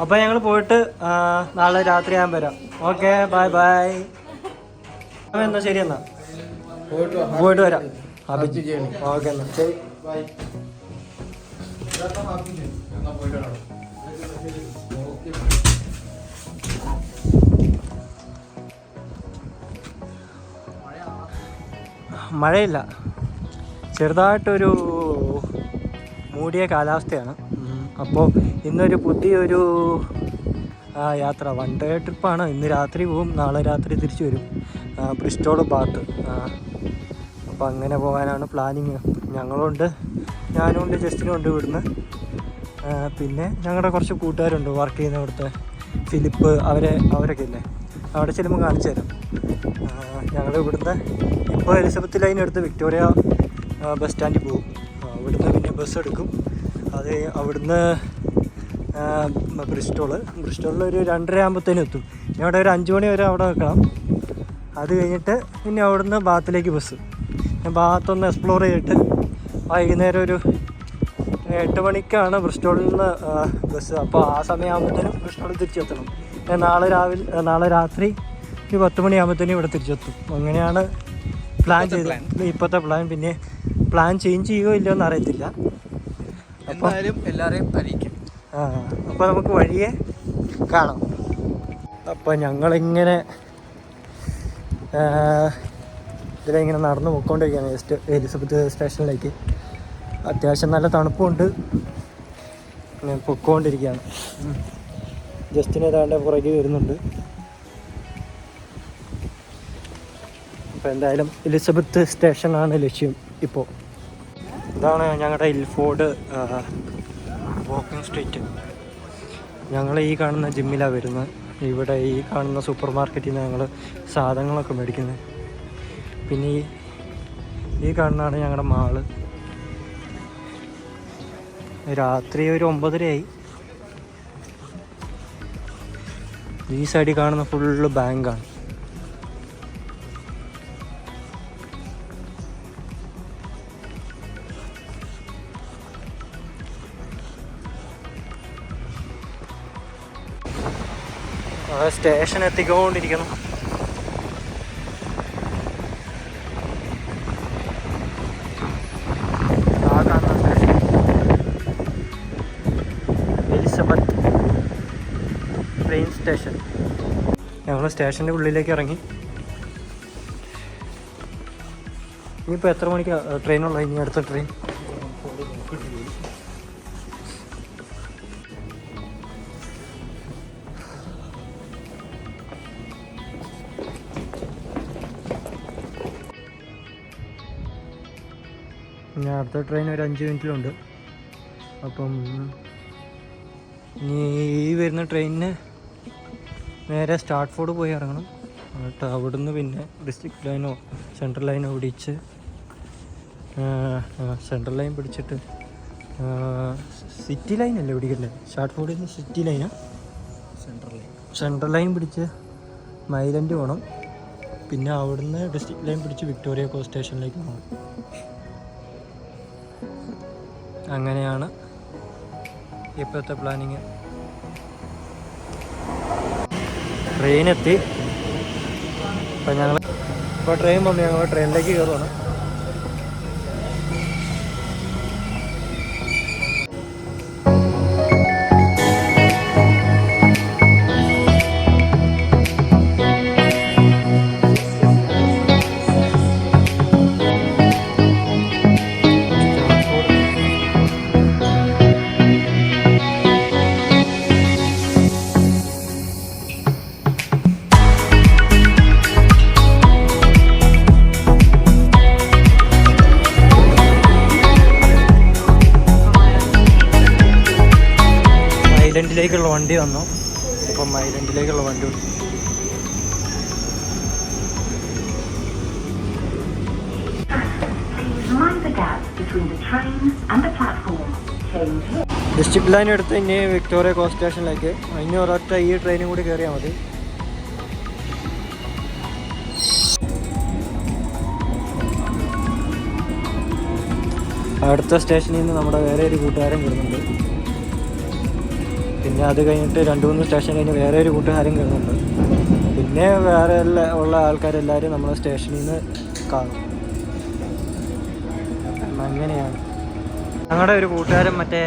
അപ്പോൾ ഞങ്ങൾ പോയിട്ട് നാളെ രാത്രി ഞാൻ വരാം. Okay, bye bye. എന്നാ ശരി, എന്നാ പോയിട്ട് വരാം. ഓക്കെ എന്നാ ശരി, ബൈ. മഴയില്ല, ചെറുതായിട്ടൊരു മൂടിയ കാലാവസ്ഥയാണ്. അപ്പോൾ ഇന്നൊരു പുതിയൊരു യാത്ര, വൺ ഡേ ട്രിപ്പാണ്. ഇന്ന് രാത്രി പോവും, നാളെ രാത്രി തിരിച്ചു വരും ബ്രിസ്റ്റോൾ ഭാഗത്ത്. അപ്പോൾ അങ്ങനെ പോകാനാണ് പ്ലാനിങ്. ഞങ്ങളുണ്ട്, ഞാനുണ്ട്, ജസ്റ്റിനുണ്ട് ഇവിടുന്ന്. പിന്നെ ഞങ്ങളുടെ കുറച്ച് കൂട്ടുകാരുണ്ട് വർക്ക് ചെയ്യുന്ന ഇവിടുത്തെ, ഫിലിപ്പ്, അവരൊക്കെ ഇല്ലേ, അവിടെ ചെല്ലുമ്പോൾ കാണിച്ചു തരാം. ഞങ്ങൾ ഇവിടുന്ന് ഇപ്പോൾ എലിസബത്ത് ലൈൻ എടുത്ത് വിക്ടോറിയ ബസ് സ്റ്റാൻഡിൽ പോകും. അവിടുന്ന് പിന്നെ ബസ് എടുക്കും. അത് അവിടുന്ന് ബ്രിസ്റ്റോളിൽ ഒരു 2:30 ആകുമ്പോഴത്തേനും എത്തും. ഇനി അവിടെ ഒരു 5 മണി വരെ അവിടെ നിൽക്കണം. അത് കഴിഞ്ഞിട്ട് പിന്നെ അവിടുന്ന് ബാത്തിലേക്ക് ബസ്. ബാത്തൊന്ന് എക്സ്പ്ലോർ ചെയ്തിട്ട് വൈകുന്നേരം ഒരു 8 മണിക്കാണ് ബ്രിസ്റ്റോളിൽ നിന്ന് ബസ്. അപ്പോൾ ആ സമയമാകുമ്പോഴത്തേനും ബ്രിസ്റ്റോളിൽ തിരിച്ചെത്തണം. നാളെ രാത്രി ഒരു 10 മണിയാകുമ്പോഴത്തേനും ഇവിടെ തിരിച്ചെത്തും. അങ്ങനെയാണ് പ്ലാൻ ചെയ്തത്, ഇപ്പോഴത്തെ പ്ലാൻ. പിന്നെ പ്ലാൻ ചേഞ്ച് ചെയ്യുമോ ഇല്ലയോ എന്ന് അറിയത്തില്ല. അപ്പോൾ എല്ലാവരെയും അറിയിക്കും. അപ്പോൾ നമുക്ക് വഴിയെ കാണാം. അപ്പോൾ ഞങ്ങളിങ്ങനെ ഇതിലിങ്ങനെ നടന്ന് പോയിക്കൊണ്ടിരിക്കുകയാണ് എലിസബത്ത് സ്റ്റേഷനിലേക്ക്. അത്യാവശ്യം നല്ല തണുപ്പുണ്ട്, പൊയ്ക്കൊണ്ടിരിക്കുകയാണ്. ജസ്റ്റിന് ഏതാണ്ട് പുറകെ വരുന്നുണ്ട്. അപ്പോൾ എന്തായാലും എലിസബത്ത് സ്റ്റേഷനാണ് ലക്ഷ്യം ഇപ്പോൾ. ഇതാണ് ഞങ്ങളുടെ ഇൽഫോർഡ് വാക്കിംഗ് സ്ട്രീറ്റ്. ഞങ്ങൾ ഈ കാണുന്ന ജിമ്മിലാണ് വരുന്നത്. ഇവിടെ ഈ കാണുന്ന സൂപ്പർ മാർക്കറ്റിൽ നിന്ന് ഞങ്ങൾ സാധനങ്ങളൊക്കെ മേടിക്കുന്നത്. പിന്നെ ഈ കാണുന്നതാണ് ഞങ്ങളുടെ മാള്. രാത്രി ഒരു 9:30 ഈ സൈഡിൽ കാണുന്ന ഫുള്ള് ബാങ്കാണ്. സ്റ്റേഷൻ എത്തിക്കൊണ്ടിരിക്കണം. Elizabeth train station. ഞങ്ങൾ സ്റ്റേഷൻ്റെ ഉള്ളിലേക്ക് ഇറങ്ങി. ഇനിയിപ്പോൾ എത്ര മണിക്കാണ് ട്രെയിനുള്ള? ഇനി അടുത്ത ട്രെയിൻ അടുത്ത ട്രെയിൻ ഒരു 5 മിനിറ്റിലുണ്ട്. അപ്പം ഇനി ഈ വരുന്ന ട്രെയിനിന് നേരെ സ്റ്റാർട്ട്ഫോർഡ് പോയി ഇറങ്ങണം. എന്നിട്ട് അവിടുന്ന് പിന്നെ ഡിസ്ട്രിക്ട് ലൈനോ സെൻട്രൽ ലൈനോ പിടിച്ച് സെൻട്രൽ ലൈൻ പിടിച്ചിട്ട് സിറ്റി ലൈനല്ലേ പിടിക്കണ്ടേ? സ്റ്റാർട്ട്ഫോർഡിൽ നിന്ന് സിറ്റി ലൈനാ, സെൻട്രൽ ലൈൻ പിടിച്ച് മൈലൻഡ് പോകണം. പിന്നെ അവിടുന്ന് ഡിസ്ട്രിക്ട് ലൈൻ പിടിച്ച് വിക്ടോറിയ കോസ്റ്റ് സ്റ്റേഷനിലേക്ക് പോകണം. അങ്ങനെയാണ് ഇപ്പോഴത്തെ പ്ലാനിങ്. ട്രെയിനെത്തി. അപ്പോൾ ട്രെയിൻ വന്നു, ഞങ്ങൾ ട്രെയിനിലേക്ക് കയറുവാണ്. ഐലൻഡിലേക്കുള്ള വണ്ടി വന്നു. അപ്പം ഐലൻഡിലേക്കുള്ള വണ്ടി ഡിസ്ട്രിക്ട് ലൈൻ എടുത്ത് ഇനി വിക്ടോറിയ കോസ്റ്റ് സ്റ്റേഷനിലേക്ക്. ഇനി ഒരൊറ്റ ഈ ട്രെയിനും കൂടി കയറിയാൽ മതി. അടുത്ത സ്റ്റേഷനിൽ നിന്ന് നമ്മുടെ വേറെ ഒരു കൂട്ടുകാരൻ വരുന്നുണ്ട്. പിന്നെ അത് കഴിഞ്ഞിട്ട് 2-3 സ്റ്റേഷൻ കഴിഞ്ഞ് വേറെ ഒരു കൂട്ടുകാരും കയറുന്നുണ്ട്. പിന്നെ വേറെ ഉള്ള ആൾക്കാരെല്ലാവരും നമ്മളെ സ്റ്റേഷനിൽ നിന്ന് കാണും. അങ്ങനെയാണ്. ഞങ്ങളുടെ ഒരു കൂട്ടുകാരൻ മറ്റേ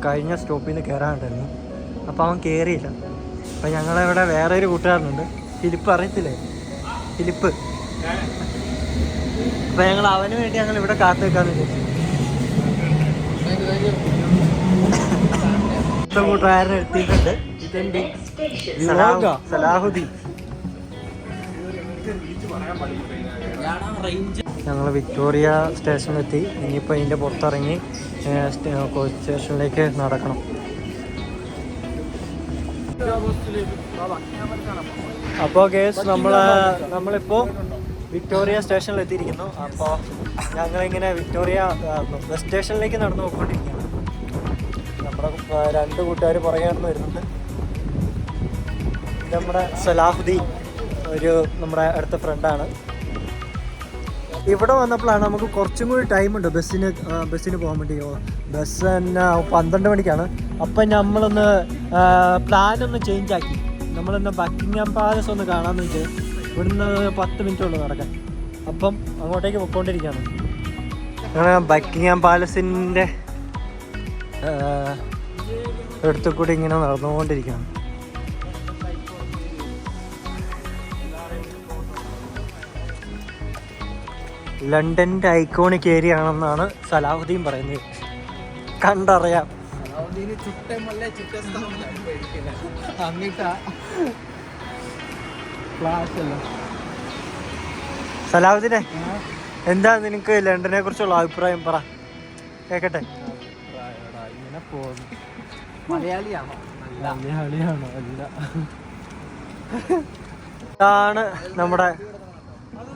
കഴിഞ്ഞ സ്റ്റോപ്പിൽ നിന്ന് കയറാനുണ്ടായിരുന്നു. അപ്പോൾ അവൻ കയറിയില്ല. അപ്പോൾ ഞങ്ങളിവിടെ വേറെ ഒരു കൂട്ടുകാരനുണ്ട്, ഫിലിപ്പ്, അറിയത്തില്ലേ ഫിലിപ്പ്. അപ്പോൾ ഞങ്ങൾ അവന് വേണ്ടി ഞങ്ങൾ ഇവിടെ കാത്തു വെക്കാമെന്ന് വിചാരിച്ചു. കൂട്ടുകാരൻ എത്തിയിട്ടുണ്ട്. ഇതെന്റെ സലാഹുദ്ദീൻ. ഞങ്ങൾ വിക്ടോറിയ സ്റ്റേഷനിലെത്തി. ഇനിയിപ്പോൾ ഇതിൻ്റെ പുറത്തിറങ്ങി കോച്ച് സ്റ്റേഷനിലേക്ക് നടക്കണം. അപ്പോൾ കേസ് നമ്മളിപ്പോൾ വിക്ടോറിയ സ്റ്റേഷനിൽ എത്തിയിരിക്കുന്നു. അപ്പോൾ ഞങ്ങളിങ്ങനെ വിക്ടോറിയ ബസ് സ്റ്റേഷനിലേക്ക് നടന്നു പോയിക്കൊണ്ടിരിക്കുകയാണ്. നമ്മുടെ 2 കൂട്ടുകാർ പുറകെ നടന്ന് വരുന്നുണ്ട്. ഇത് നമ്മുടെ സലാഹുദ്ദീൻ, നമ്മുടെ അടുത്ത ഫ്രണ്ടാണ്. ഇവിടെ വന്നപ്പോഴാണ് നമുക്ക് കുറച്ചും കൂടി ടൈമുണ്ട് ബസ്സിന് പോകാൻ വേണ്ടി. ബസ് തന്നെ 12 മണിക്കാണ്. അപ്പം നമ്മളൊന്ന് പ്ലാനൊന്ന് ചേഞ്ച് ആക്കി. നമ്മളൊന്ന് ബക്കിംഗ്ഹാം പാലസ് ഒന്ന് കാണാമെന്ന് വെച്ചാൽ ഇവിടുന്ന് 10 മിനിറ്റുള്ളൂ നടക്കാൻ. അപ്പം അങ്ങോട്ടേക്ക് പോയിക്കൊണ്ടിരിക്കുകയാണ്. ബക്കിംഗ്ഹാം പാലസിൻ്റെ അടുത്ത് കൂടി ഇങ്ങനെ നടന്നുകൊണ്ടിരിക്കുകയാണ്. ലണ്ടൻ്റെ ഐക്കോണിക് ഏരിയ ആണെന്നാണ് സലാഹുദ്ദീൻ പറയുന്നത്. കണ്ടറിയാം. സലാഹുദ്ദീനെ, എന്താ നിനക്ക് ലണ്ടനെ കുറിച്ചുള്ള അഭിപ്രായം പറ, കേക്കട്ടെ. മലയാളിയാണോ? അല്ല. ഇതാണ് നമ്മുടെ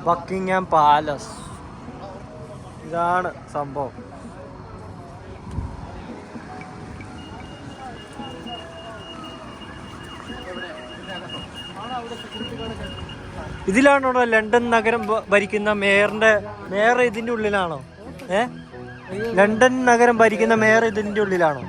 ബക്കിംഗ്ഹാം പാലസ്. ഇതാണ് സംഭവം. ഇതിലാണോ ലണ്ടൻ നഗരം ഭരിക്കുന്ന മേയർ ഇതിന്റെ ഉള്ളിലാണോ? ലണ്ടൻ നഗരം ഭരിക്കുന്ന മേയർ ഇതിന്റെ ഉള്ളിലാണോ?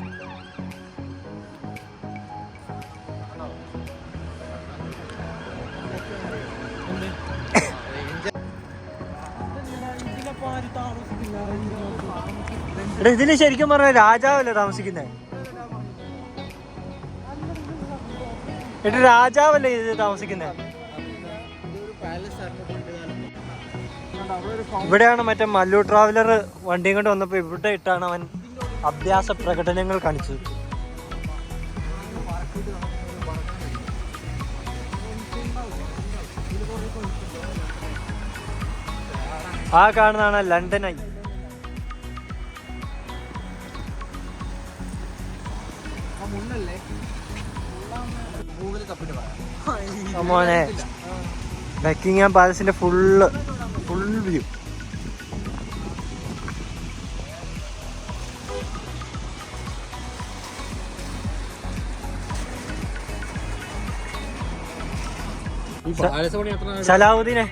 ഇതില് ശരിക്കും പറഞ്ഞ രാജാവല്ലേ താമസിക്കുന്നേ? രാജാവല്ലേ ഇത് താമസിക്കുന്നേ? ഇവിടെയാണ് മറ്റേ മല്ലു ട്രാവലർ വണ്ടിയും കൊണ്ട് വന്നപ്പോൾ ഇവിടെ ഇട്ടാണ് അവൻ അഭ്യാസ പ്രകടനങ്ങൾ കാണിച്ചത്. ആ കാണുന്നതാണ് ലണ്ടനായി. മോനെ ബക്കിംഗ്ഹാം പാലസിന്റെ ഫുൾ വ്യൂ. സലാഹുദ്ദീനെ,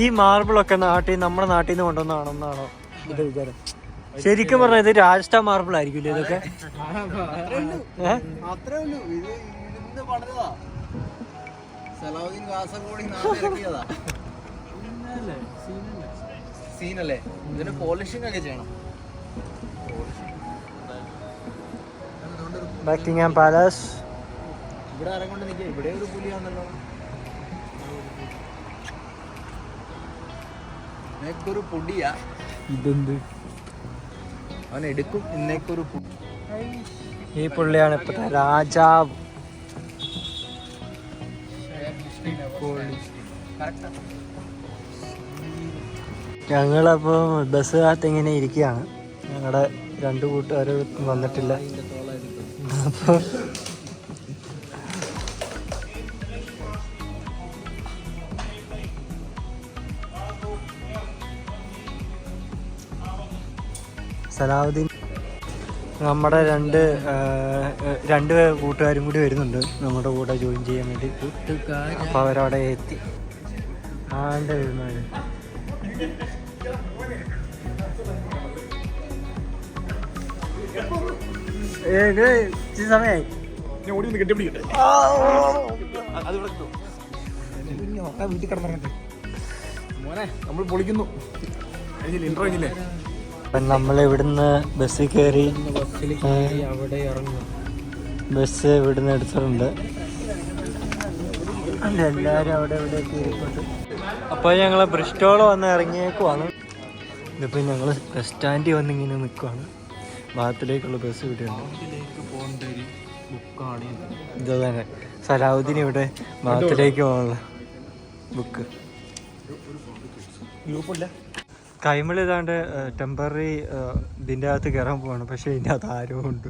ഈ മാർബിളൊക്കെ നമ്മുടെ നാട്ടിൽ നിന്ന് കൊണ്ടുവന്നാണെന്നാണോ ഇത് വിചാരം? ശരിക്കും പറഞ്ഞാൽ ഇത് രാജസ്ഥാൻ മാർബിൾ ആയിരിക്കില്ലേ ഇതൊക്കെ? Buckingham palace. ഇവിടെ ഒരു പുലിയാണല്ലോ. ഒരു പൊടിയാ ഇതെന്ത്? അവൻ എടുക്കും. ഇന്നേക്കൊരു ഈ പുള്ളിയാണ് ഇപ്പത്തെ രാജാവ്. ഞങ്ങളപ്പോൾ ബസ് കാത്ത് ഇങ്ങനെ ഇരിക്കുകയാണ്. ഞങ്ങളുടെ 2 കൂട്ടുകാർ വന്നിട്ടില്ല. അപ്പോൾ സലാഹുദ്ദീൻ, നമ്മുടെ രണ്ട് കൂട്ടുകാരും കൂടി വരുന്നുണ്ട് നമ്മുടെ കൂടെ ജോയിൻ ചെയ്യാൻ വേണ്ടി. അപ്പോൾ അവരവിടെ എത്തി. ആണ്ട് വരുന്നത് സമയമായി. വീട്ടിൽ കിടന്നിറങ്ങട്ടെ മോനെ, നമ്മൾ പൊളിക്കുന്നു. ഇൻട്രോ കഴിഞ്ഞില്ലേ? അപ്പം നമ്മൾ ഇവിടുന്ന് ബസ്സിൽ കയറി അവിടെ ഇറങ്ങും. ബസ് ഇവിടുന്ന് എടുത്തിട്ടുണ്ട്. എല്ലാവരും അവിടെ ഇവിടെയൊക്കെ ഇരിപ്പുണ്ട്. അപ്പോൾ ഞങ്ങൾ ബ്രിസ്റ്റോൾ വന്ന് ഇറങ്ങിയേക്കുവാണ്. ഇതിപ്പോൾ ഞങ്ങൾ ബസ് സ്റ്റാൻഡിൽ വന്നിങ്ങനെ നിൽക്കുവാണ്. ഭാഗത്തിലേക്കുള്ള ബസ് ഇവിടെയുണ്ട്. ഇത് തന്നെ സലാഹുദ്ദീൻ ഇവിടെ ഭാഗത്തിലേക്ക് പോകാനുള്ള ബുക്ക്. കൈമൾ ഇതാണ്ട് ടെമ്പററി ഇതിൻ്റെ അകത്ത് കയറാൻ പോവാണ്. പക്ഷേ ഇതിൻ്റെ അകത്ത് ആരോ ഉണ്ട്.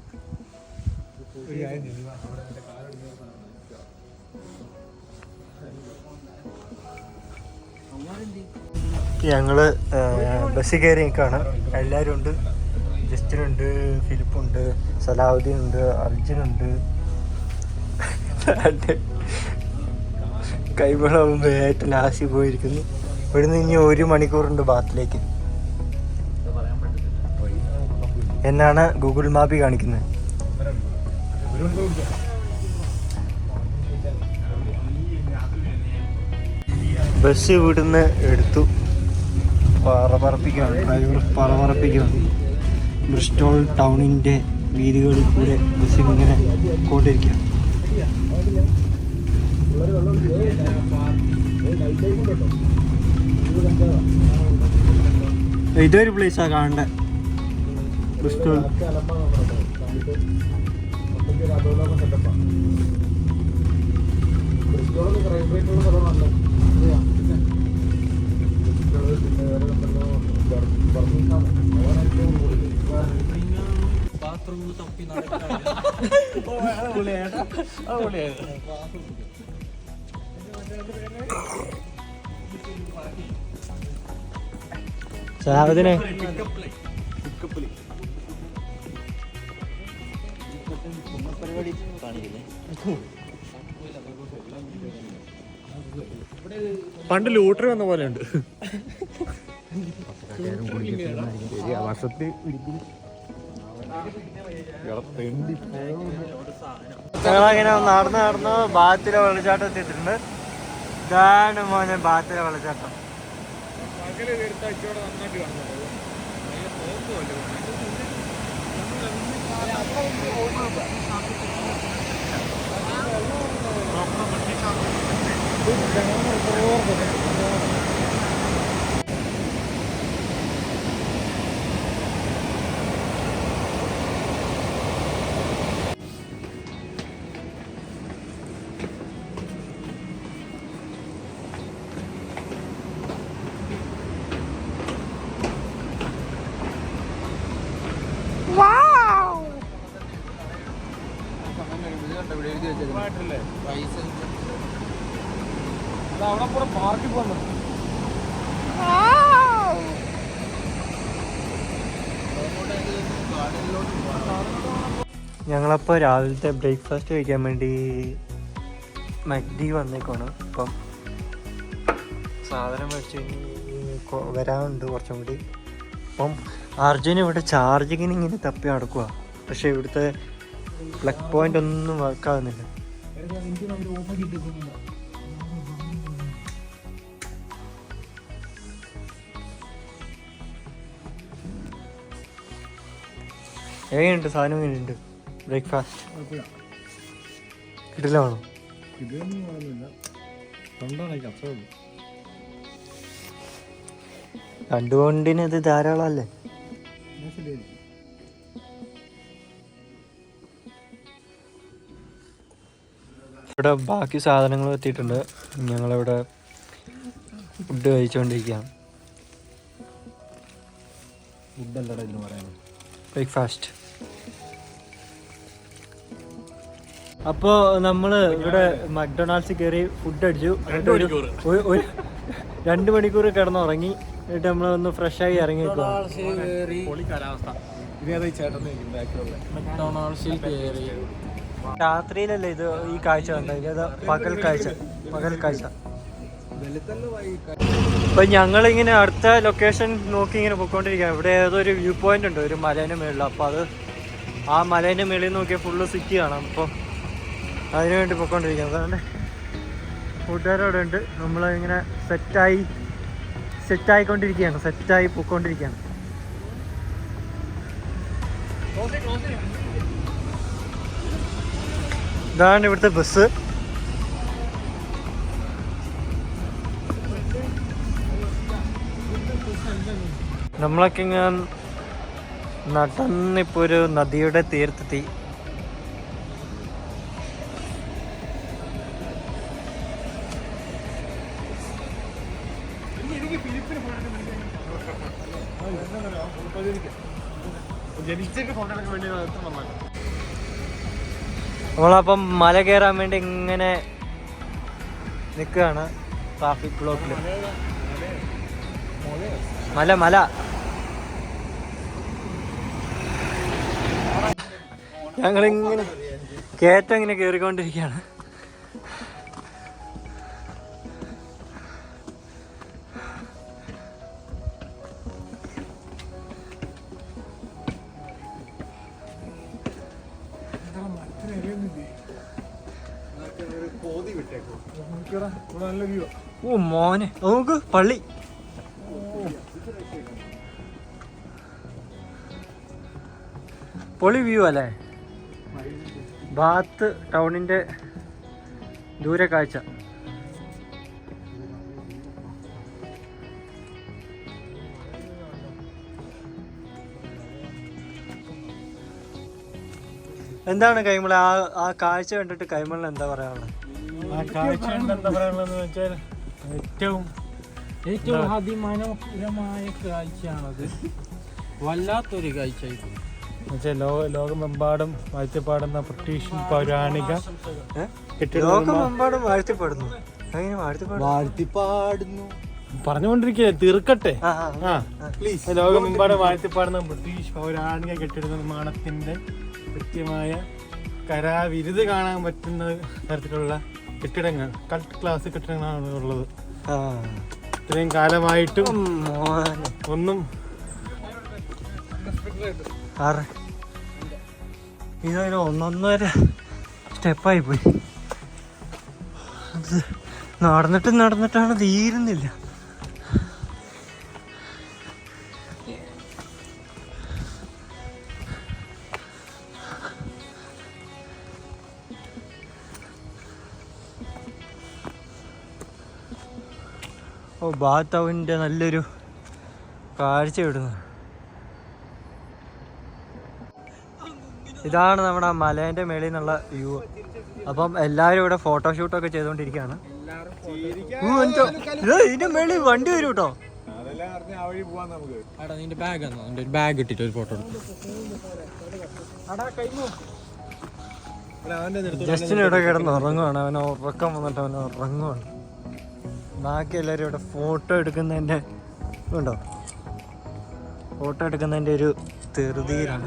ഞങ്ങള് ബസ്സിൽ കയറി നിൽക്കുകയാണ്. എല്ലാവരും ഉണ്ട്. ജസ്റ്റിനുണ്ട്, ഫിലിപ്പുണ്ട്, സലാഹുദ്ദീൻ ഉണ്ട്, അർജുനുണ്ട്. കൈമളാവുമ്പോൾ ഏറ്റവും ലാസ്റ്റ് പോയിരിക്കുന്നു. ഇവിടുന്ന് ഇനി 1 മണിക്കൂറുണ്ട് ബാത്തിലേക്ക് എന്നാണ് ഗൂഗിൾ മാപ്പിൽ കാണിക്കുന്നത്. ബസ് ഇവിടുന്ന് എടുത്തു. പറപ്പിക്കുകയാണ്, ഡ്രൈവർ പറപ്പിക്കുകയാണ്. ബ്രിസ്റ്റോൾ ടൗണിൻ്റെ വീതികളിൽ കൂടെ ബസ് ഇങ്ങനെ കൊണ്ടിരിക്കുക. ഇതൊരു പ്ലേസാണ് കാണേണ്ടത്. ബ്രിസ്റ്റോൾ സാഹചര്യം പണ്ട് ലൂട്ടറി വന്ന പോലെ ഉണ്ട്. ഞങ്ങളങ്ങനെ നടന്ന് ബാത്തിലെ വെള്ളച്ചാട്ടം എത്തിയിട്ടുണ്ട്. ഇതാണ് മോനെ ബാത്തിലെ വെള്ളച്ചാട്ടം. പാർക്കിൽ പോകുന്നു. ഞങ്ങളപ്പോൾ രാവിലത്തെ ബ്രേക്ക്ഫാസ്റ്റ് കഴിക്കാൻ വേണ്ടി മക്ഡി വന്നേക്കാണ്. അപ്പം സാധനം മേടിച്ച് വരാനുണ്ട് കുറച്ചും കൂടി. അപ്പം അർജുൻ ഇവിടെ ചാർജിങ്ങിന് ഇങ്ങനെ തപ്പി നടക്കുക. പക്ഷെ ഇവിടുത്തെ പ്ലഗ് പോയിന്റ് ഒന്നും വർക്കാകുന്നില്ല. എങ്ങനെയുണ്ട് സാധനം? എങ്ങനെയുണ്ട് ബ്രേക്ക്ഫാസ്റ്റ്? കിട്ടില്ലാണോ? കണ്ടുകൊണ്ടിന് ഇത് ധാരാളമല്ലേ? ഇവിടെ ബാക്കി സാധനങ്ങൾ എത്തിയിട്ടുണ്ട്. ഞങ്ങളിവിടെ ഫുഡ് കഴിച്ചുകൊണ്ടിരിക്കുകയാണ്. ബ്രേക്ക്ഫാസ്റ്റ്. അപ്പോൾ നമ്മൾ ഇവിടെ മക്ഡൊണാൾഡ്സിൽ കയറി ഫുഡ് അടിച്ചു. എന്നിട്ട് ഒരു 2 മണിക്കൂർ കിടന്നുറങ്ങി. എന്നിട്ട് നമ്മൾ ഒന്ന് ഫ്രഷായി ഇറങ്ങി. രാത്രിയിലല്ലേ ഇത് ഈ കാഴ്ച കണ്ടത്? ഇത് പകൽ കാഴ്ച. ഇപ്പം ഞങ്ങളിങ്ങനെ അടുത്ത ലൊക്കേഷൻ നോക്കി ഇങ്ങനെ പോയിക്കൊണ്ടിരിക്കുകയാണ്. ഇവിടെ ഏതൊരു വ്യൂ പോയിന്റ് ഉണ്ട് ഒരു മലേൻ്റെ മുകളിൽ. അപ്പോൾ ആ മലേൻ്റെ മുകളിൽ നോക്കിയാൽ ഫുള്ള് സിറ്റി കാണാം. അപ്പോൾ അതിനു വേണ്ടി പൊയ്ക്കൊണ്ടിരിക്കുന്നത്. അതുകൊണ്ട് കൂട്ടുകാരവിടെ ഉണ്ട്. നമ്മളിങ്ങനെ സെറ്റായിക്കൊണ്ടിരിക്കുകയാണ്, സെറ്റായി പൊയ്ക്കൊണ്ടിരിക്കുകയാണ്. ഇതാണ് ഇവിടുത്തെ ബസ്. നമ്മളൊക്കെ ഇങ്ങനെ നടന്നിപ്പോൾ ഒരു നദിയുടെ തീരത്തെത്തി. നമ്മളപ്പം മല കയറാൻ വേണ്ടി ഇങ്ങനെ നിൽക്കുകയാണ് ട്രാഫിക് ബ്ലോക്കിൽ. മല ഞങ്ങളിങ്ങനെ കയറ്റം ഇങ്ങനെ കയറിക്കൊണ്ടിരിക്കുകയാണ്. ഓ മോനെ, നോക്ക് പള്ളി. പൊളി വ്യൂ അല്ലേ? ബാത്ത് ടൗണിന്റെ ദൂരെ കാഴ്ച. എന്താണ് കൈമള ആ കാഴ്ച കണ്ടിട്ട് കൈമളിന് എന്താ പറയാനുള്ളത്? ആ കാഴ്ച എന്താ പറയാനുള്ളതെന്ന് വെച്ചാൽ ഏറ്റവും അതിമനോഹരമായ കാഴ്ചയാണത്. വല്ലാത്തൊരു കാഴ്ച. ലോകമെമ്പാടും വാഴ്ത്തിപ്പാടുന്ന ബ്രിട്ടീഷ് പൗരാണിക ലോകമെമ്പാടും വാഴ്ത്തിപ്പാടുന്നു. അങ്ങനെ വാഴ്ത്തിപ്പാടുന്നു പറഞ്ഞുകൊണ്ടിരിക്കുക, തീർക്കട്ടെ. ലോകമെമ്പാടും വാഴ്ത്തിപ്പാടുന്ന ബ്രിട്ടീഷ് പൗരാണിക കെട്ടിട നിർമ്മാണത്തിന്റെ കൃത്യമായ കരാവിരുത് കാണാൻ പറ്റുന്ന തരത്തിലുള്ള കെട്ടിടങ്ങൾ, കൾട്ട് ക്ലാസ് കെട്ടിടങ്ങളാണ് ഉള്ളത്. ഇത്രയും കാലമായിട്ടും ഒന്നും ഇതൊരു ഒന്നൊന്നര സ്റ്റെപ്പായി പോയി. അത് നടന്നിട്ടാണ് തീരുന്നില്ല. ഓ, ബാത്തവിൻ്റെ നല്ലൊരു കാഴ്ച വിടുന്നു. ഇതാണ് നമ്മുടെ മലേൻ്റെ മേളിൽ നിന്നുള്ള വ്യൂ. അപ്പം എല്ലാവരും ഇവിടെ ഫോട്ടോഷൂട്ടൊക്കെ ചെയ്തുകൊണ്ടിരിക്കുകയാണ്. ഇതിന്റെ മേളിൽ വണ്ടി വരും കേട്ടോ. ബാഗ് ഇട്ടിട്ട് ഒരു ഫോട്ടോ ജസ്റ്റിന് ഇവിടെ കിടന്ന് ഉറങ്ങുവാണ്. അവൻ ഉറക്കം വന്നിട്ട് അവൻ ഉറങ്ങുവാണ്. ബാക്കി എല്ലാവരും ഇവിടെ ഫോട്ടോ എടുക്കുന്നതിൻ്റെ ഉണ്ടോ, ഫോട്ടോ എടുക്കുന്നതിൻ്റെ ഒരു ധൃതിയിലാണ്.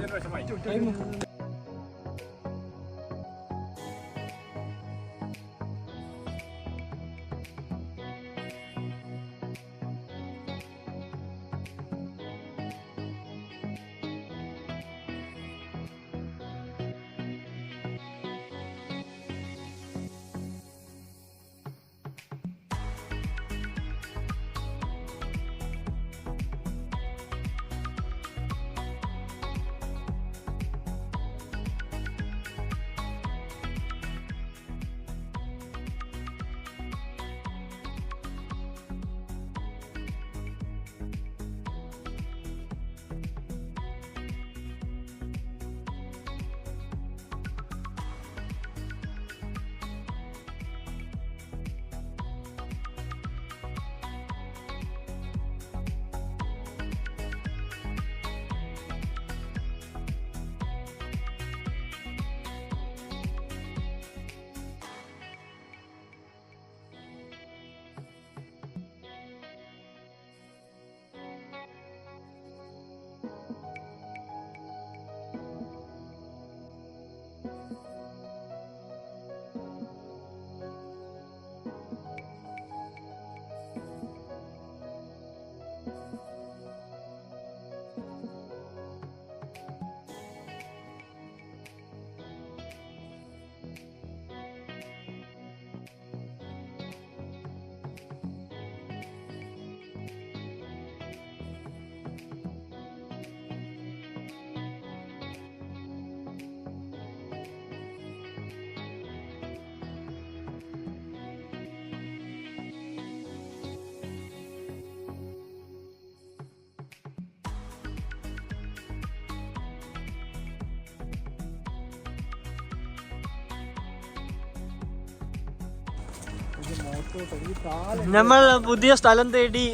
നമ്മൾ പുതിയ സ്ഥലം തേടി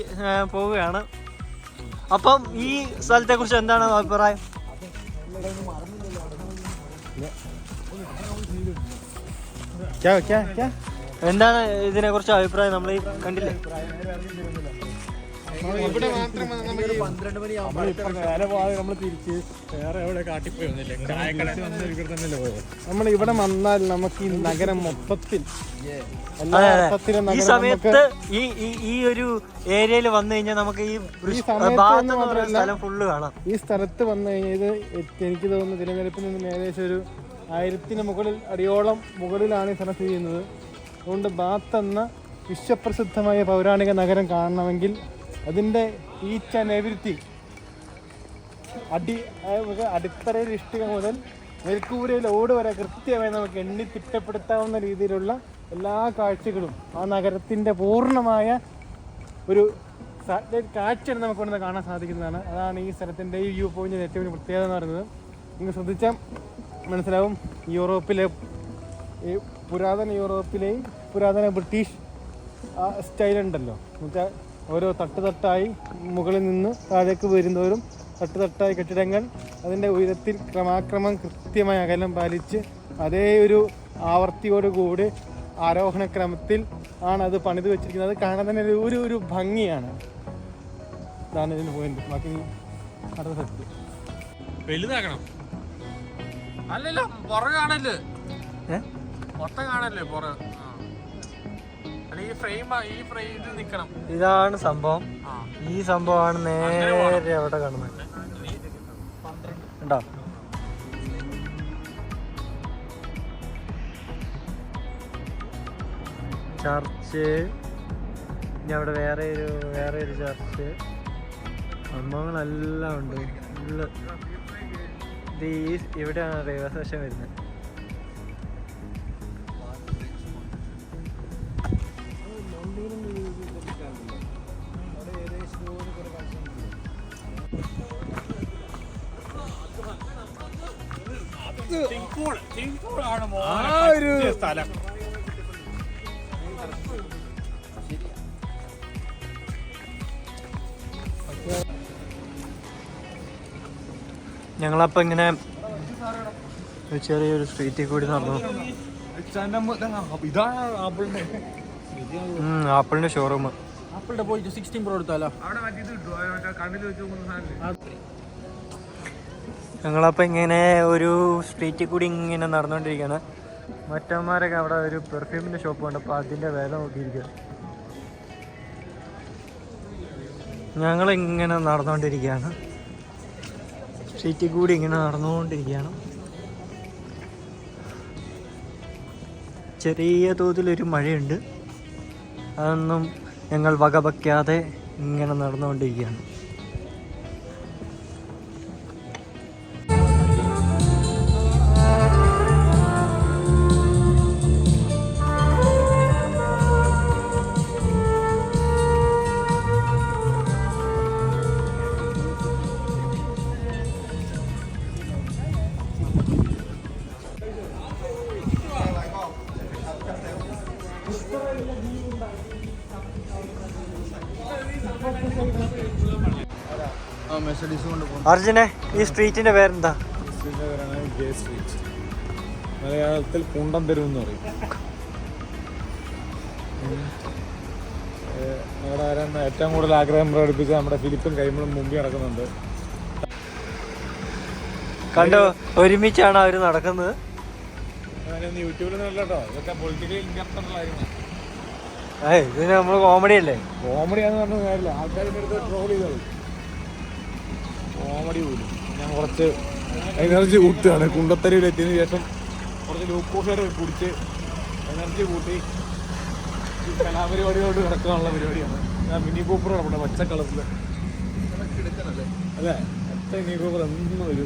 പോവുകയാണ്. അപ്പം ഈ സ്ഥലത്തെ കുറിച്ച് എന്താണ് അഭിപ്രായം? എന്താണ് ഇതിനെ കുറിച്ച് അഭിപ്രായം? നമ്മൾ ഈ കണ്ടില്ലേ, ഇവിടെ മാത്രം നമ്മൾ തിരിച്ച് വേറെ എവിടെ കാട്ടിപ്പോയി നമ്മൾ ഇവിടെ വന്നാൽ നമുക്ക് ഈ നഗരം മൊത്തത്തിൽ ഈ സമയത്ത് ഈ ഒരു ഏരിയയിൽ വന്നു കഴിഞ്ഞാൽ നമുക്ക് ഈ സ്ഥലം ഫുള്ള് കാണാം. ഈ സ്ഥലത്ത് വന്നു കഴിഞ്ഞാൽ ഇത് എനിക്ക് തോന്നുന്നു തിരുവനന്തപുരത്തിൽ നിന്നും ഏകദേശം ഒരു 1000 മുകളിൽ അടിയോളം മുകളിലാണ് ഈ സ്ഥലം സ്ഥിതി ചെയ്യുന്നത്. അതുകൊണ്ട് ബാത്ത് എന്ന വിശ്വപ്രസിദ്ധമായ പൗരാണിക നഗരം കാണണമെങ്കിൽ അതിൻ്റെ ഈച്ച് ആൻഡ് എവരിത്തിങ് അടിത്തറയിൽ ഇഷ്ടിക മുതൽ മേൽക്കൂരയിൽ ഓട് വരെ കൃത്യമായി നമുക്ക് എണ്ണി തിട്ടപ്പെടുത്താവുന്ന രീതിയിലുള്ള എല്ലാ കാഴ്ചകളും ആ നഗരത്തിൻ്റെ പൂർണ്ണമായ ഒരു കാഴ്ചയാണ് നമുക്ക് ഇവിടെ കാണാൻ സാധിക്കുന്നതാണ്. അതാണ് ഈ സ്ഥലത്തിൻ്റെ ഈ വ്യൂ പോയിന്റിൻ്റെ ഏറ്റവും വലിയ പ്രത്യേകത എന്ന് പറയുന്നത്. നിങ്ങൾ ശ്രദ്ധിച്ചാൽ മനസ്സിലാവും, യൂറോപ്പിലെ പുരാതന യൂറോപ്പിലെയും പുരാതന ബ്രിട്ടീഷ് സ്റ്റൈലുണ്ടല്ലോ. എന്നുവെച്ചാൽ ഓരോ തട്ടുതട്ടായി മുകളിൽ നിന്ന് താഴേക്ക് വരുന്നവരും തട്ടുതട്ടായി കെട്ടിടങ്ങൾ അതിൻ്റെ ഉയരത്തിൽ ക്രമാക്രമം കൃത്യമായ അകലം പാലിച്ച് അതേ ഒരു ആവർത്തിയോടുകൂടി ആരോഹണ ക്രമത്തിൽ ആണ് അത് പണിത് വെച്ചിരിക്കുന്നത്. അത് കാണാൻ തന്നെ ഒരു ഭംഗിയാണ്. ഇതാണ് ഇതിന് പോയിന്റ്. ബാക്കി അടുത്ത സ്ഥലത്ത് വലുതാക്കണം. അല്ലല്ലോ പുറകാണല്ലേ, മൊത്തം കാണല്ലേ പുറം. ഇതാണ് സംഭവം. ഈ സംഭവമാണ് നേരെ അവിടെ കാണുന്നത്. ഉണ്ടോ? ചർച്ച്, ഇനി അവിടെ വേറെ ഒരു ചർച്ച്, സംഭവങ്ങളെല്ലാം ഉണ്ട്. ഇത് ഇവിടെയാണ് റെയിൽവേ സ്റ്റേഷൻ വരുന്നത്. സ്ഥലം ഞങ്ങളപ്പോൾ ഇങ്ങനെ ചെറിയൊരു സ്ട്രീറ്റിൽ കൂടി നടന്നു. ആപ്പിളിന്റെ ഷോറൂം. ആപ്പിളിന്റെ പോയിട്ട് 16 Pro എടുത്താലോ? ഞങ്ങളപ്പോൾ ഇങ്ങനെ ഒരു സ്ട്രീറ്റിൽ കൂടി ഇങ്ങനെ നടന്നുകൊണ്ടിരിക്കുകയാണ്. മറ്റന്മാരൊക്കെ അവിടെ ഒരു പെർഫ്യൂമിൻ്റെ ഷോപ്പ് കണ്ടപ്പോൾ അതിൻ്റെ വില നോക്കിയിരിക്കുക. ഞങ്ങളിങ്ങനെ നടന്നുകൊണ്ടിരിക്കുകയാണ്, സ്ട്രീറ്റിൽ കൂടി ഇങ്ങനെ നടന്നുകൊണ്ടിരിക്കുകയാണ്. ചെറിയ തോതിലൊരു മഴയുണ്ട്, അതൊന്നും ഞങ്ങൾ വകവയ്ക്കാതെ ഇങ്ങനെ നടന്നുകൊണ്ടിരിക്കുകയാണ്. അർജുനെ, ഈ സ്ട്രീറ്റിന്റെ പേരെന്താ? മലയാളത്തിൽ കുണ്ടം തെരുവ് എന്ന് പറയും. അവിടെ ഏറ്റവും കൂടുതൽ ആഗ്രഹം പ്രകടിപ്പിച്ച നമ്മുടെ ഫിലിപ്പും കൈമളും മുമ്പിൽ നടക്കുന്നുണ്ട്. കണ്ടോ, ഒരുമിച്ചാണ് അവര് നടക്കുന്നത്. യൂട്യൂബിലൊന്നും അല്ല കേട്ടോ, ഇതൊക്കെ പൊളിറ്റിക്കലി ഇൻകറക്റ്റുള്ള കാര്യമാണ്. ഇതിന് നമ്മള് കോമഡി അല്ലേ? കോമഡിയാന്ന് പറഞ്ഞ കാര്യമില്ല, ആൾക്കാരുടെ അടുത്ത് ട്രോൾ ചെയ്തോളൂ. കോമഡി പോലും. ഞാൻ കുറച്ച് എനർജി കൂട്ടുകയാണ്. കുണ്ടത്തരയിലെത്തിയതിനു ശേഷം കുറച്ച് ലൂക്കോഷേഡ് കുടിച്ച് എനർജി കൂട്ടി കലാപരിപാടികളോട് കിടക്കാനുള്ള പരിപാടിയാണ്. ഞാൻ മിനി കൂപ്പർ നമ്മുടെ പച്ച കളറിൽ അല്ലേ, പച്ച മിനി കൂപ്പർ എന്നും ഒരു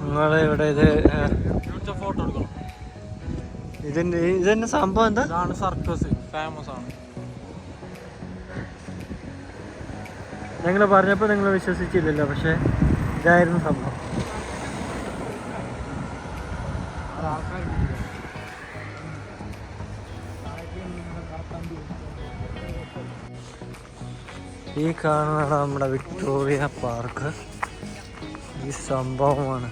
നിങ്ങളിവിടെ ഇത് ഫോട്ടോ എടുക്കണം. ഇതെന്നെ സംഭവം എന്താ? ഇതാണ് സർക്കസ്, ഫേമസ് ആണ്. ഞങ്ങൾ പറഞ്ഞപ്പോൾ നിങ്ങൾ വിശ്വസിച്ചില്ലല്ലോ, പക്ഷെ ഇതായിരുന്നു സംഭവം. ഈ കാണുന്നതാണ് നമ്മുടെ വിക്ടോറിയ പാർക്ക്. ഈ സംഭവമാണ്,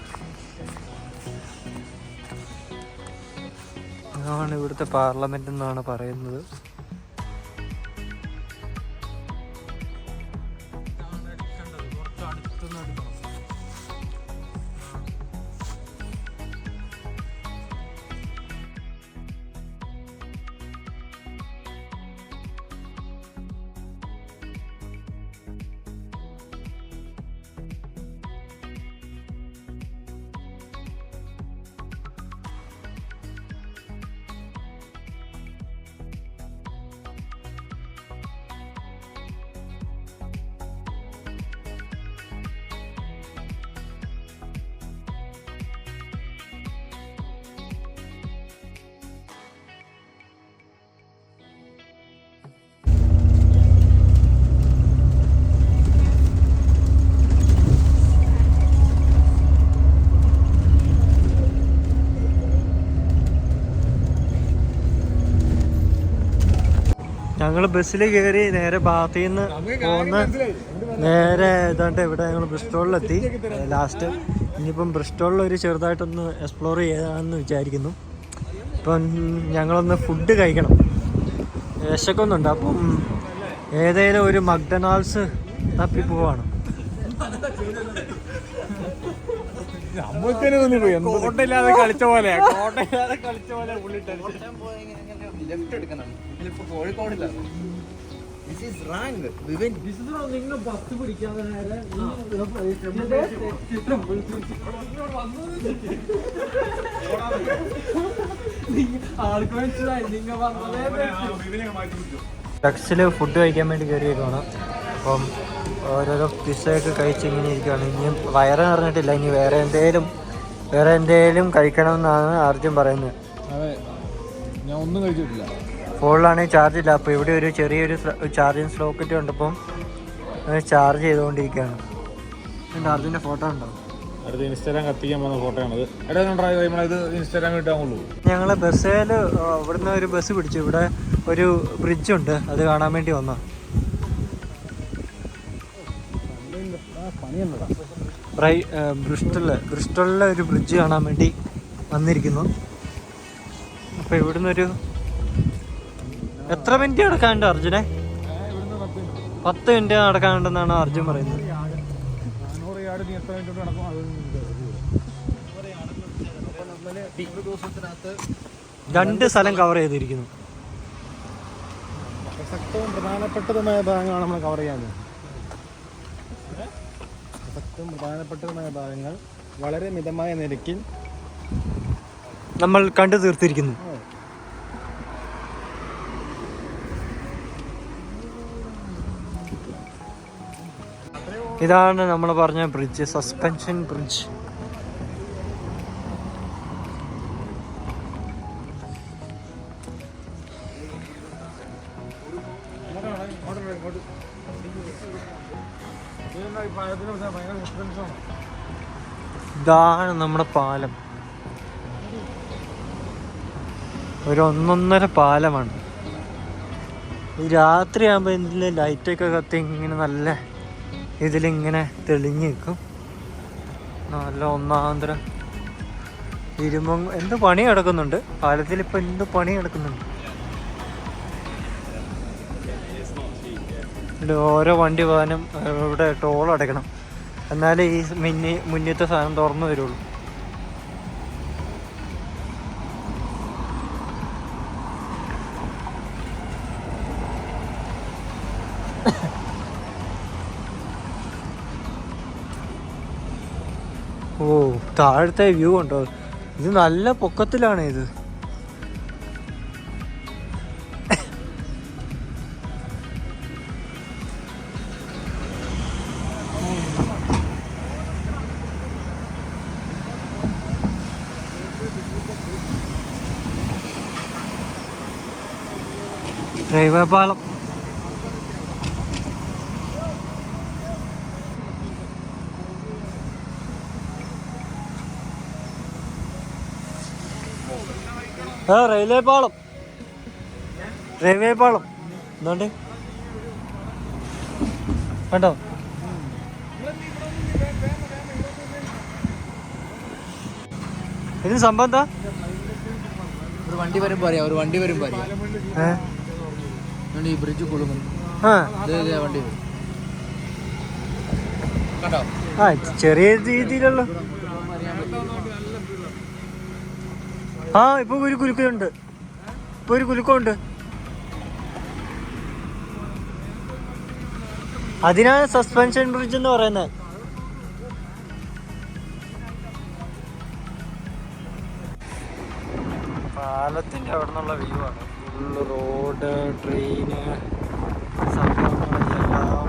ഇതാണ് ഇവിടുത്തെ പാർലമെന്റ് എന്നാണ് പറയുന്നത്. ഞങ്ങൾ ബസ്സിൽ കയറി നേരെ ബാത്തിൽ നിന്ന് പോകുന്ന നേരെ ഏതാണ്ട് ഇവിടെ ഞങ്ങൾ ബ്രിസ്റ്റോളിലെത്തി ലാസ്റ്റ്. ഇനിയിപ്പം ബ്രിസ്റ്റോളിൽ ചെറുതായിട്ടൊന്ന് എക്സ്പ്ലോർ ചെയ്യാമെന്ന് വിചാരിക്കുന്നു. ഇപ്പം ഞങ്ങളൊന്ന് ഫുഡ് കഴിക്കണം, വിശക്കൊന്നുണ്ട്. അപ്പം ഏതെങ്കിലും ഒരു മക്ഡൊണാൾഡ്സ് തപ്പി പോവാണ്. കോട്ടയില്ലാതെ കളിച്ച പോലെ ബസ് പിടിക്കാതെ ആൾക്ക് മനസ്സിലായി നിങ്ങൾ ടക്സിൽ ഫുഡ് കഴിക്കാൻ വേണ്ടി കയറിയേക്കാണ്. അപ്പം ഓരോരോ പിസ്സയൊക്കെ കഴിച്ച് ഇങ്ങനെ ഇരിക്കുകയാണ്. ഇനിയും വയറ് നിറഞ്ഞിട്ടില്ല, ഇനി വേറെ എന്തേലും കഴിക്കണമെന്നാണ് അർജുൻ പറയുന്നത്. അതെ, ഞാൻ ഒന്നും കഴിച്ചിട്ടില്ല. ഫോണിലാണെങ്കിൽ ചാർജ് ഇല്ല. അപ്പോൾ ഇവിടെ ഒരു ചെറിയൊരു ചാർജിങ് സ്ലോക്കറ്റ് കണ്ടപ്പം ചാർജ് ചെയ്തുകൊണ്ടിരിക്കുകയാണ്. എൻ്റെ അർജുൻ്റെ ഫോട്ടോ ഉണ്ടോ? അടുത്ത് ഇൻസ്റ്റാഗ്രാം കത്തിക്കാൻ പോകുന്ന ഫോട്ടോ ആണത്. ഇത് ഇൻസ്റ്റാഗ്രാം കിട്ടാവുള്ളൂ. ഞങ്ങൾ ബസ്സിൽ ഇവിടുന്ന് ഒരു ബസ് പിടിച്ചു. ഇവിടെ ഒരു ബ്രിഡ്ജുണ്ട്, അത് കാണാൻ വേണ്ടി വന്ന. ബ്രിസ്റ്റോളിലെ ഒരു ബ്രിഡ്ജ് കാണാൻ വേണ്ടി വന്നിരിക്കുന്നു. അപ്പോൾ ഇവിടുന്ന് എത്ര മിനിറ്റ് നടക്കാനുണ്ട് അർജുനെ? 10 മിനിറ്റ് നടക്കാനുണ്ടെന്നാണ് അർജുൻ പറയുന്നത്. 2 സ്ഥലം കവർ ചെയ്തിരിക്കുന്നു. പ്രസക്തവും പ്രധാനപ്പെട്ടതുമായ ഭാഗങ്ങളാണ് നമ്മൾ കവർ ചെയ്യാൻ. പ്രസക്തവും പ്രധാനപ്പെട്ടതുമായ ഭാഗങ്ങൾ വളരെ മിതമായ നിരക്കിൽ നമ്മൾ കണ്ടു തീർത്തിരിക്കുന്നു. ഇതാണ് നമ്മൾ പറഞ്ഞ ബ്രിഡ്ജ്, സസ്പെൻഷൻ ബ്രിഡ്ജ്. ഇതാണ് നമ്മുടെ പാലം. ഒരു 1.5 പാലമാണ്. ഈ രാത്രിയാകുമ്പോൾ ഇതിൽ ലൈറ്റൊക്കെ കത്തി ഇങ്ങനെ നല്ല ഇതിലിങ്ങനെ തെളിഞ്ഞ് നിൽക്കും. നല്ല ഒന്നാന്തരം ഇരുമ്പം. എന്ത് പണി നടക്കുന്നുണ്ട് പാലത്തിൽ, ഇപ്പം എന്ത് പണി നടക്കുന്നുണ്ട്. ഇവിടെ ഓരോ വണ്ടി പോകാനും ഇവിടെ ടോൾ അടയ്ക്കണം, എന്നാലേ ഈ മുന്നത്തെ സാധനം തുറന്നു വരുള്ളൂ. ഓ, താഴത്തെ വ്യൂ ഉണ്ടോ? ഇത് നല്ല പൊക്കത്തിലാണ് ഇത്. റെയിൽവേ പാളം. റെയിൽവേ പാളം, റെയിൽവേ പാളം എന്തുകൊണ്ട് കണ്ടോ? ഇതിന് സംഭവം എന്താ? ഒരു വണ്ടി വരുമ്പോ അറിയാം, ഒരു വണ്ടി വരുമ്പോ അറിയാം. ഈ ബ്രിഡ്ജ് കുളുങ്ങും. വണ്ടി വരും കണ്ടോ? ആ ചെറിയ രീതിയിലുള്ള. ആ ഇപ്പൊ ഒരു കുലുക്കമുണ്ട്, ഇപ്പൊ ഒരു കുലുക്കമുണ്ട്. അതിനാണ് സസ്പെൻഷൻ ബ്രിഡ്ജ് എന്ന് പറയുന്നത്. പാലത്തിന്റെ അവിടെ നിന്നുള്ള വ്യൂ ആണ്. ഫുള്ള് റോഡ്, ട്രെയിന്, സംഭവങ്ങളെല്ലാം.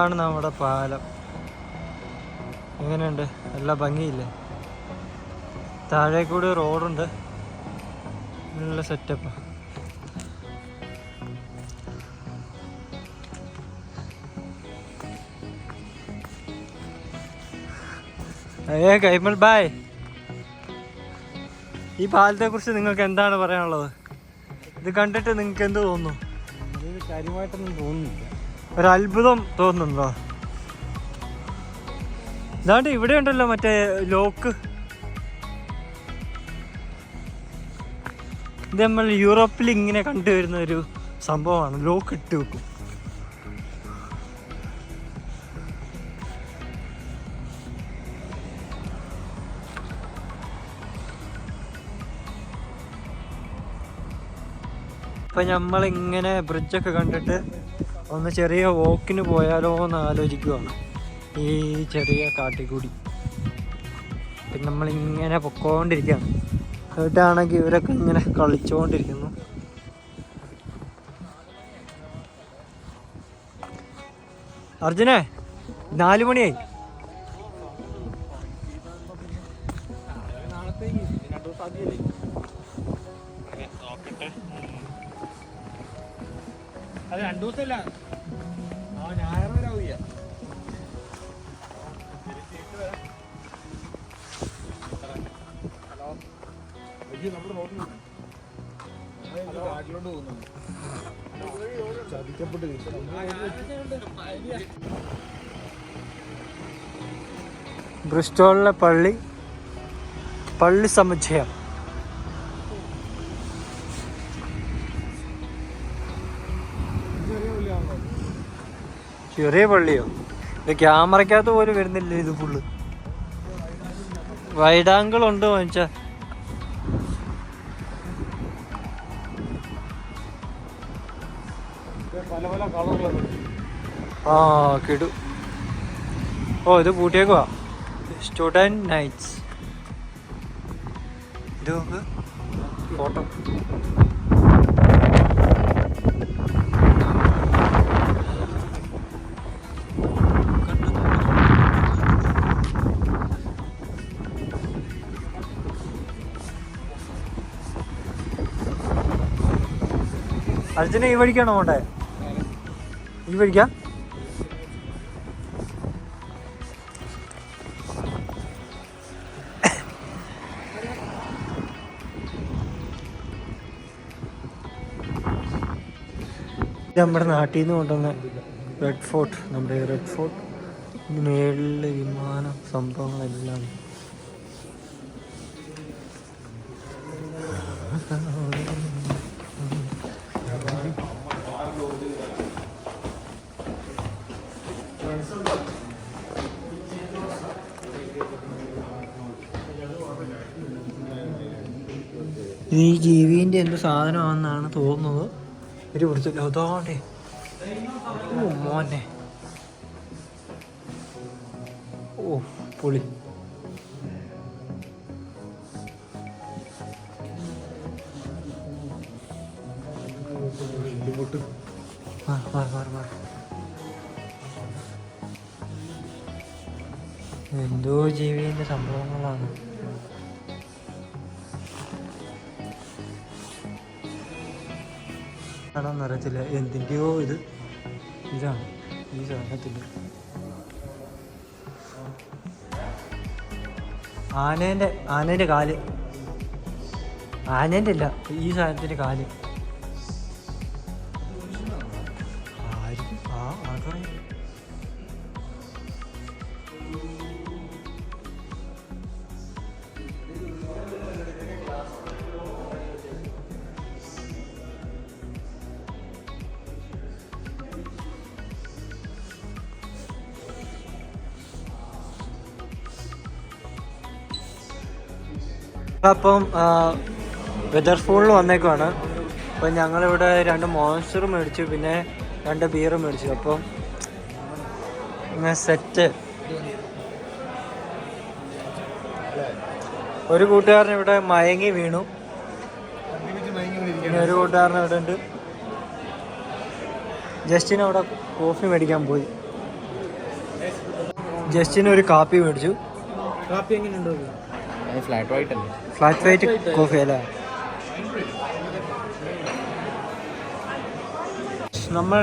ആണ് നമ്മുടെ പാലം. എങ്ങനെയുണ്ട്? നല്ല ഭംഗിയില്ലേ? താഴെ കൂടി റോഡുണ്ട്, നല്ല സെറ്റപ്പ്. കൈമൾ ബായ്, ഈ പാലത്തെ കുറിച്ച് നിങ്ങൾക്ക് എന്താണ് പറയാനുള്ളത്? ഇത് കണ്ടിട്ട് നിങ്ങൾക്ക് എന്ത് തോന്നുന്നു? കാര്യമായിട്ടൊന്നും തോന്നുന്നില്ല. ഒരു അത്ഭുതം തോന്നുന്നുണ്ടോ? ഇതാണ്ട് ഇവിടെ ഉണ്ടല്ലോ മറ്റേ ലോക്ക്. ഇത് നമ്മൾ യൂറോപ്പിൽ ഇങ്ങനെ കണ്ടുവരുന്ന ഒരു സംഭവമാണ്. ലോക്ക് ഇട്ട് വെക്കും. ഇപ്പം നമ്മളിങ്ങനെ ബ്രിഡ്ജൊക്കെ കണ്ടിട്ട് ഒന്ന് ചെറിയ വോക്കിന് പോയാലോ എന്ന് ആലോചിക്കുവാണ്, ഈ ചെറിയ കാട്ടിക്കൂടി. പിന്നെ നമ്മളിങ്ങനെ പൊക്കോണ്ടിരിക്കുകയാണ്. എന്നിട്ടാണെങ്കിൽ ഇവരൊക്കെ ഇങ്ങനെ കളിച്ചുകൊണ്ടിരിക്കുന്നു. അർജുനെ 4 മണിയായി. അത് 2 ദിവസമല്ല, ഞായർ വരെ ആവില്ല. നമ്മുടെ റോഡിൽ കാട്ടിലോട്ട് പോകുന്നുണ്ട്. ചതിക്കപ്പെട്ട് ബ്രിസ്റ്റോളിലെ പള്ളി സമുച്ചയം. ചെറിയ പള്ളിയോ? ഇത് ക്യാമറയ്ക്കകത്ത് പോലും വരുന്നില്ല. ഇത് ഫുള്ള് വൈഡ് ആംഗിൾ ഉണ്ട് മനുഷ്യ. പല പല കളറുള്ളത്. ആ കിടു. ഓ ഇത് പൂട്ടിയേക്കുവാ. Student nights. ഇത് നോക്ക്, ഫോട്ടോ. അർജുന ഈ വഴിക്കാണോ പോണ്ടേ? ഈ വഴിക്കാ? നമ്മുടെ നാട്ടിൽ നിന്ന് കൊണ്ടുവന്ന റെഡ് ഫോർട്ട്, നമ്മുടെ റെഡ് ഫോർട്ട് മേളിലെ വിമാനം സംഭവങ്ങളെല്ലാം. ഈ ജീവിൻ്റെ എന്ത് സാധനമാണെന്നാണ് തോന്നുന്നത്. ഒരു പിടിച്ചില്ല അതോടെ. ഓ മോനെ, ഓ പൊളി. എന്തോ ജീവിന്റെ സംഭവങ്ങളാണ്. അറിയത്തില്ല എന്തിൻ്റെയോ ഇതാണ് ഈ സാധനത്തിൻ്റെ. ആനേൻ്റെ കാല്. ആനേൻ്റെ അല്ല, ഈ സാധനത്തിൻ്റെ കാല്. ആയിരിക്കും. ആർക്കറിയാം. അപ്പം വെതർ ഫൂളിൽ വന്നേക്കുവാണ്. അപ്പം ഞങ്ങളിവിടെ 2 മോൺസ്റ്റർ മേടിച്ചു, പിന്നെ 2 ബിയർ മേടിച്ചു. അപ്പം സെറ്റ്. ഒരു കൂട്ടുകാരൻ ഇവിടെ മയങ്ങി വീണു, പിന്നെ ഒരു കൂട്ടുകാരൻ ഇവിടെ ഉണ്ട്. ജസ്റ്റിന് അവിടെ കോഫി മേടിക്കാൻ പോയി. ജസ്റ്റിന് ഒരു കാപ്പി മേടിച്ചു. കാപ്പി എങ്ങനെയുണ്ടോ? ഫ്ലാറ്റ് വൈറ്റ് അല്ലേ? ഫ്ലാറ്റ് വൈറ്റ് കോഫി അല്ലേ? നമ്മൾ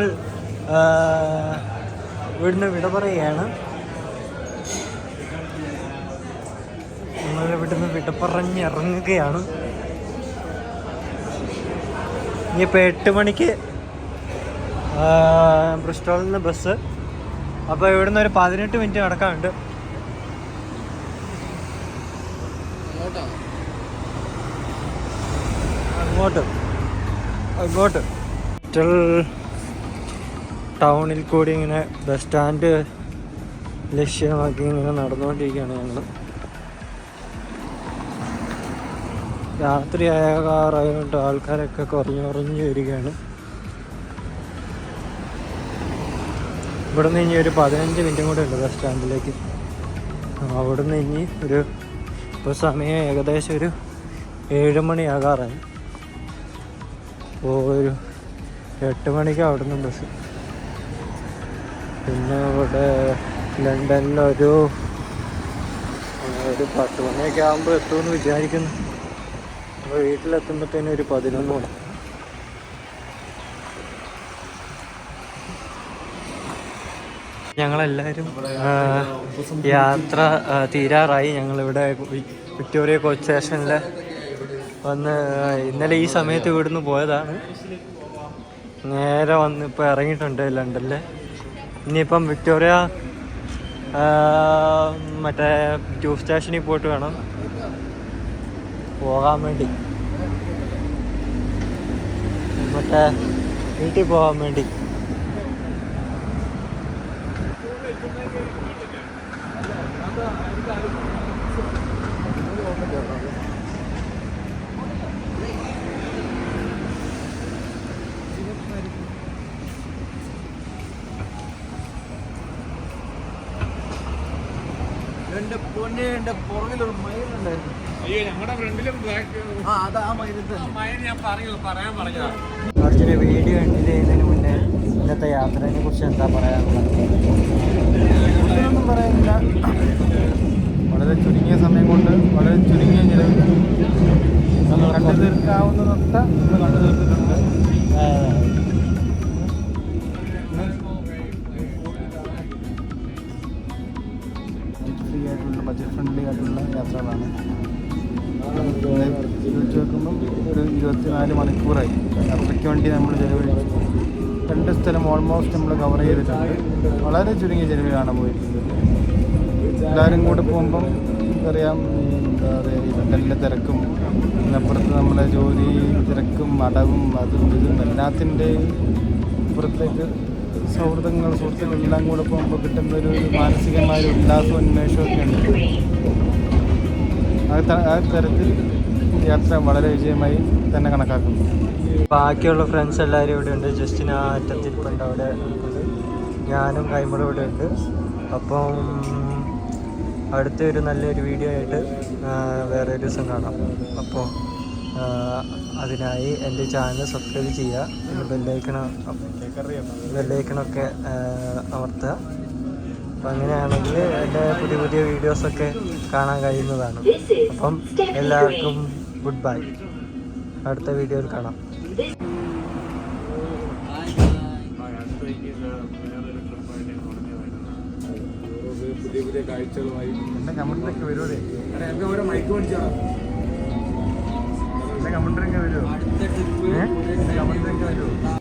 ഇവിടുന്ന് വിട പറയുകയാണ്. നമ്മൾ ഇവിടുന്ന് വിട പറഞ്ഞിറങ്ങുകയാണ്. ഇനിയിപ്പോൾ 8 മണിക്ക് ബ്രിസ്റ്റോളിൽ നിന്ന് ബസ്. അപ്പോൾ ഇവിടുന്ന് ഒരു 18 മിനിറ്റ് നടക്കാനുണ്ട്. അങ്ങോട്ട് ടൗണിൽ കൂടി ഇങ്ങനെ ബസ് സ്റ്റാൻഡ് ലക്ഷ്യമാക്കി ഇങ്ങനെ നടന്നുകൊണ്ടിരിക്കുകയാണ് ഞങ്ങൾ. രാത്രി ആകാറായതുകൊണ്ട് ആൾക്കാരൊക്കെ കുറഞ്ഞു വരികയാണ്. ഇവിടെ നിന്ന് ഇനി ഒരു 15 മിനിറ്റും കൂടെ ഉണ്ട് ബസ് സ്റ്റാൻഡിലേക്ക്. അവിടെ നിന്ന് ഇനി ഇപ്പോൾ സമയം ഏകദേശം ഒരു 7 മണിയാകാറായി. അപ്പോൾ ഒരു 8 മണിക്ക് അവിടെ നിന്ന് ബസ്. പിന്നെ ഇവിടെ ലണ്ടനിലൊരു 10 മണിയൊക്കെ ആകുമ്പോൾ എത്തുമെന്ന് വിചാരിക്കുന്നു. അപ്പോൾ വീട്ടിലെത്തുമ്പോഴത്തേനും ഒരു 11 മണി. ഞങ്ങളെല്ലാവരും യാത്ര തീരാറായി. ഞങ്ങളിവിടെ വിക്ടോറിയ കോച്ച് സ്റ്റേഷനിൽ വന്ന് ഇന്നലെ ഈ സമയത്ത് ഇവിടുന്ന് പോയതാണ്. നേരെ വന്ന് ഇപ്പോൾ ഇറങ്ങിയിട്ടുണ്ട് ലണ്ടനിൽ. ഇനിയിപ്പം വിക്ടോറിയ മറ്റേ ട്യൂബ് സ്റ്റേഷനിൽ പോയിട്ട് വേണം പോകാൻ വേണ്ടി, മറ്റേ വീട്ടിൽ പോകാൻ വേണ്ടി. എന്റെ പൊന്നെ, എന്റെ പുറകിലൊരു മയിലുണ്ടായിരുന്നു. അർജുന വീഡിയോ എൻഡ് ചെയ്യുന്നതിന് മുന്നേ ഇന്നത്തെ യാത്രയെ കുറിച്ച് എന്താ പറയാനുള്ളത്? ഒന്നും പറയാനില്ല. വളരെ ചുരുങ്ങിയ സമയം കൊണ്ട് വളരെ ചുരുങ്ങിയ ചിലവിൽ കണ്ടു തീർക്കാവുന്നതൊക്കെ നമ്മൾ കണ്ടു തീർത്തിട്ടുണ്ട്. ഫ്രീ ആയിട്ടുള്ള ബഡ്ജറ്റ് ഫ്രണ്ട്ലി ആയിട്ടുള്ള യാത്രകളാണ്. വെച്ച് നോക്കുമ്പം ഒരു 24 മണിക്കൂറായി യാത്രയ്ക്ക് വേണ്ടി നമ്മൾ ചെലവഴിച്ചു. 2 സ്ഥലം ഓൾമോസ്റ്റ് നമ്മൾ കവർ ചെയ്തിട്ടുണ്ട്. വളരെ ചുരുങ്ങിയ ചെലവിലാണ് പോയിരിക്കുന്നത്. എല്ലാവരും കൂടെ പോകുമ്പം അറിയാം, എന്താ പറയുക, ലണ്ടനിലെ തിരക്കും അതിനപ്പുറത്ത് നമ്മളെ ജോലി തിരക്കും അടവും അതും ഇതും എല്ലാത്തിൻ്റെയും അപ്പുറത്തേക്ക് സുഹൃത്തുക്കളെല്ലാം കൂടെ പോകുമ്പോൾ കിട്ടുന്ന ഒരു മാനസികമായ ഒരു ഉല്ലാസവും ഉന്മേഷമൊക്കെ ഉണ്ട്. ആ തരത്തിൽ യാത്ര വളരെ വിജയമായി തന്നെ കണക്കാക്കുന്നു. ബാക്കിയുള്ള ഫ്രണ്ട്സ് എല്ലാവരും ഇവിടെ ഉണ്ട്. ജസ്റ്റിന് ആ അറ്റത്തിരിപ്പുണ്ട് അവിടെ. ഞാനും കൈമളും ഇവിടെ ഉണ്ട്. അപ്പം അടുത്തൊരു നല്ലൊരു വീഡിയോ ആയിട്ട് വേറെ ഒരു ദിവസം കാണാം. അപ്പോൾ അതിനായി എൻ്റെ ചാനൽ സബ്സ്ക്രൈബ് ചെയ്യുക. പിന്നെ ബെല്ലൈക്കണൊക്കെ അമർത്തുക. അപ്പം അങ്ങനെയാണെങ്കിൽ എൻ്റെ പുതിയ പുതിയ വീഡിയോസൊക്കെ കാണാൻ കഴിയുന്നതാണ്. അപ്പം എല്ലാവർക്കും ഗുഡ് ബൈ. അടുത്ത വീഡിയോയിൽ കാണാം. പുതിയ കാഴ്ചകളുമായി എൻ്റെ കമൻറ്റിലൊക്കെ വരുമോ? നമുക്ക് ഓരോ മൈക്ക് മേടിച്ചാണോ? എൻ്റെ കമൻറ്റിലൊക്കെ വരുമോ? എൻ്റെ കമൻറ്റിലൊക്കെ വരുമോ?